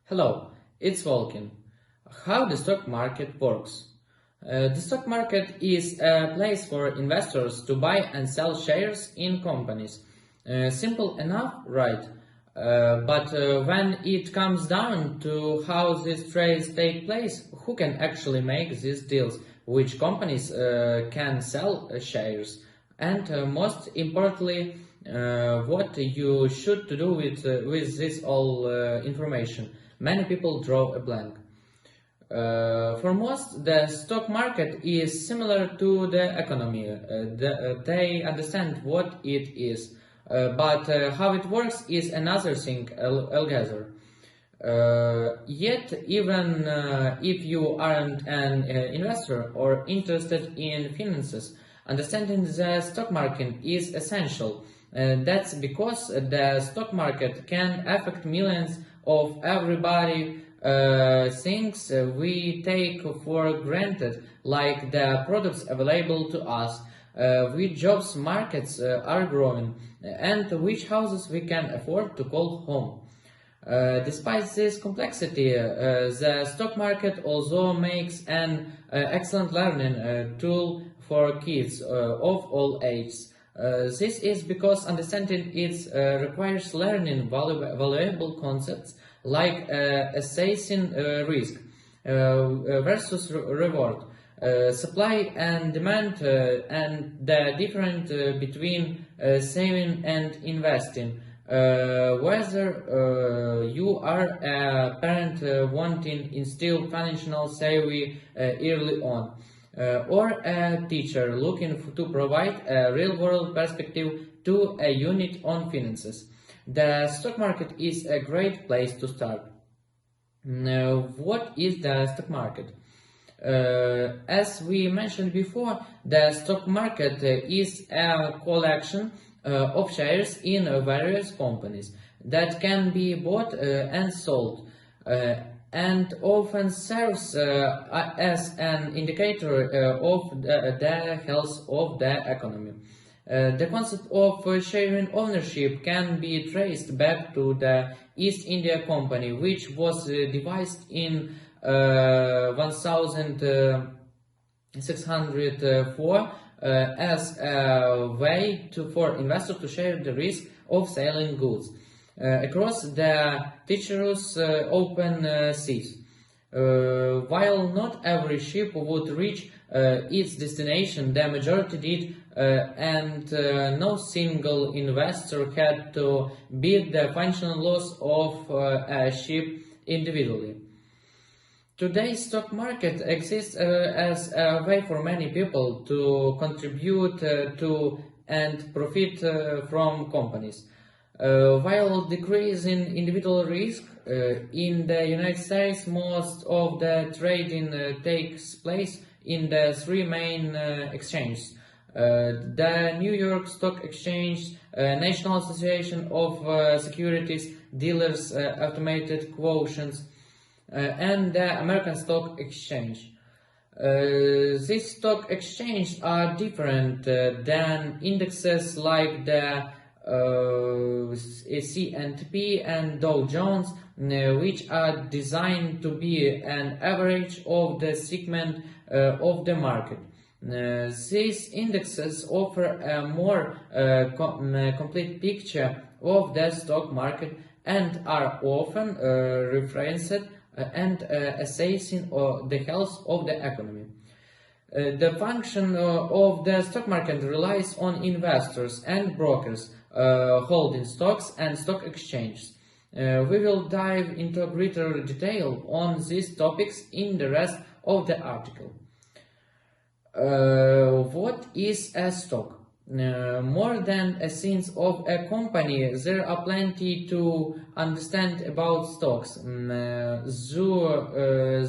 Hello, it's Volkin. How the stock market works? The stock market is a place for investors to buy and sell shares in companies. Simple enough, right? But when it comes down to how these trades take place, who can actually make these deals? Which companies can sell shares? And most importantly, what you should to do with this all information? Many people draw a blank. For most, the stock market is similar to the economy. They understand what it is, but how it works is another thing altogether. Yet, even if you aren't an investor or interested in finances, understanding the stock market is essential. That's because the stock market can affect millions of everybody things we take for granted, like the products available to us, which jobs markets are growing, and which houses we can afford to call home. Despite this complexity, the stock market also makes an excellent learning tool for kids of all ages. This is because understanding it requires learning valuable concepts like assessing risk versus reward, supply and demand, and the difference between saving and investing. Whether you are a parent wanting instill financial savvy early on, or a teacher looking to provide a real-world perspective to a unit on finances, the stock market is a great place to start. Now, what is the stock market? As we mentioned before, the stock market is a collection of shares in various companies that can be bought and sold, and often serves as an indicator of the health of the economy. The concept of sharing ownership can be traced back to the East India Company, which was devised in 1604 as a way for investors to share the risk of selling goods across the treacherous open seas. While not every ship would reach its destination, the majority did, and no single investor had to bear the financial loss of a ship individually. Today's stock market exists as a way for many people to contribute to and profit from companies. While decreasing individual risk, in the United States most of the trading takes place in the three main exchanges. The New York Stock Exchange, National Association of Securities Dealers Automated Quotations, and the American Stock Exchange. These stock exchanges are different than indexes like the S&P and Dow Jones, which are designed to be an average of the segment of the market. These indexes offer a more complete picture of the stock market and are often referenced and assessing the health of the economy. The function of the stock market relies on investors and brokers holding stocks and stock exchanges. We will dive into greater detail on these topics in the rest of the article. What is a stock? More than a sense of a company, there are plenty to understand about stocks, though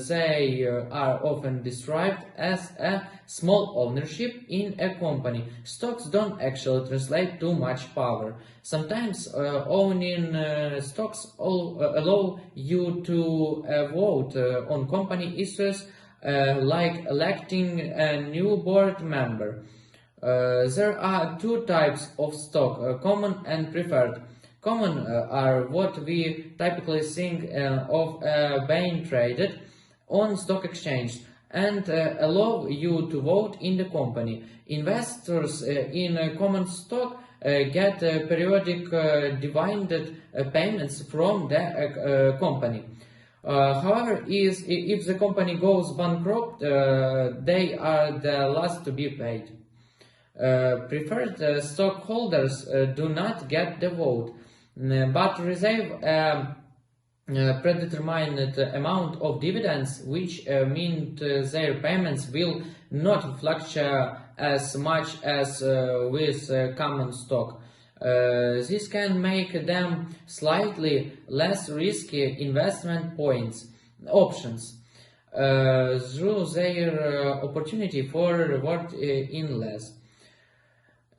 they are often described as a small ownership in a company. Stocks don't actually translate to much power. Sometimes owning stocks allow you to vote on company issues, like electing a new board member. There are two types of stock, common and preferred. Common are what we typically think of being traded on stock exchange and allow you to vote in the company. Investors in common stock get periodic dividend payments from the company. However, if the company goes bankrupt, they are the last to be paid. Preferred stockholders do not get the vote, but receive a predetermined amount of dividends, which mean their payments will not fluctuate as much as with common stock. This can make them slightly less risky investment options through their opportunity for reward in less.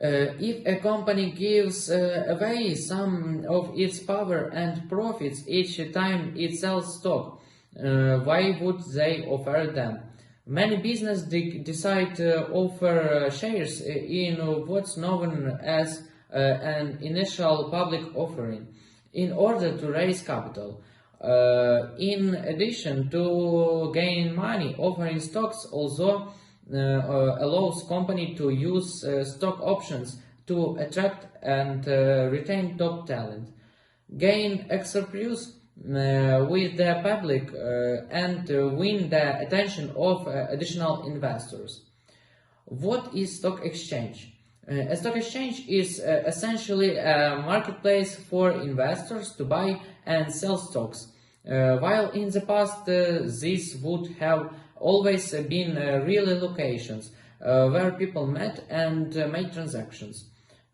If a company gives away some of its power and profits each time it sells stock, why would they offer them? Many businesses decide to offer shares in what's known as an initial public offering in order to raise capital. In addition to gain money, offering stocks also allows company to use stock options to attract and retain top talent, gain expertise with the public and win the attention of additional investors. What is stock exchange? A stock exchange is essentially a marketplace for investors to buy and sell stocks. While in the past this would have always been real locations where people met and made transactions.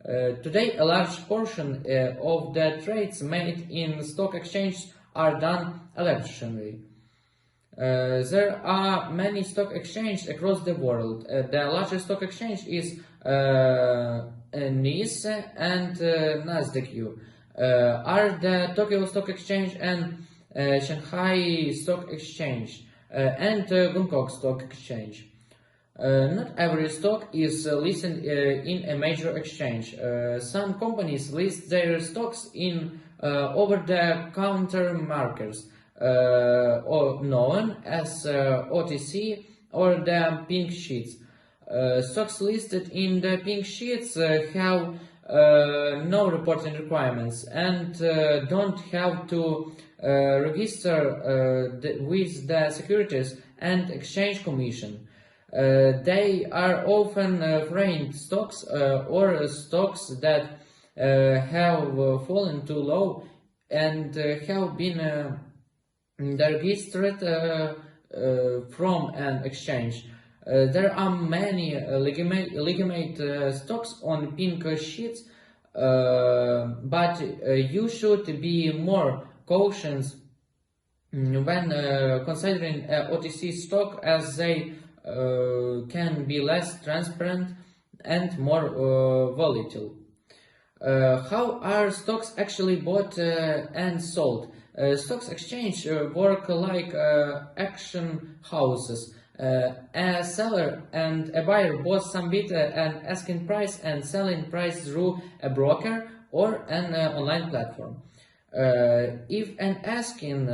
Today, a large portion of the trades made in stock exchanges are done electronically. There are many stock exchanges across the world. The largest stock exchange is NYSE and Nasdaq are the Tokyo Stock Exchange and Shanghai Stock Exchange and Bangkok Stock Exchange. Not every stock is listed in a major exchange. Some companies list their stocks in over-the-counter markets, or known as OTC or the pink sheets. Stocks listed in the pink sheets have no reporting requirements and don't have to register with the Securities and Exchange Commission. They are often foreign stocks or stocks that have fallen too low and have been registered from an exchange. There are many legitimate stocks on pink sheets, but you should be more cautious when considering OTC stock, as they can be less transparent and more volatile. How are stocks actually bought and sold? Stocks exchange work like auction houses. A seller and a buyer both submit an asking price and selling price through a broker or an online platform. If an asking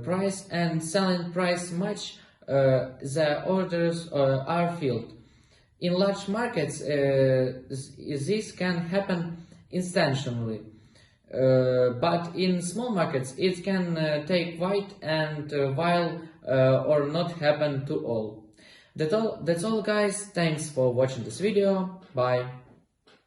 price and selling price match, the orders are filled. In large markets, this can happen instantaneously, but in small markets it can take quite a while or not happen to all. That's all guys, thanks for watching this video, bye.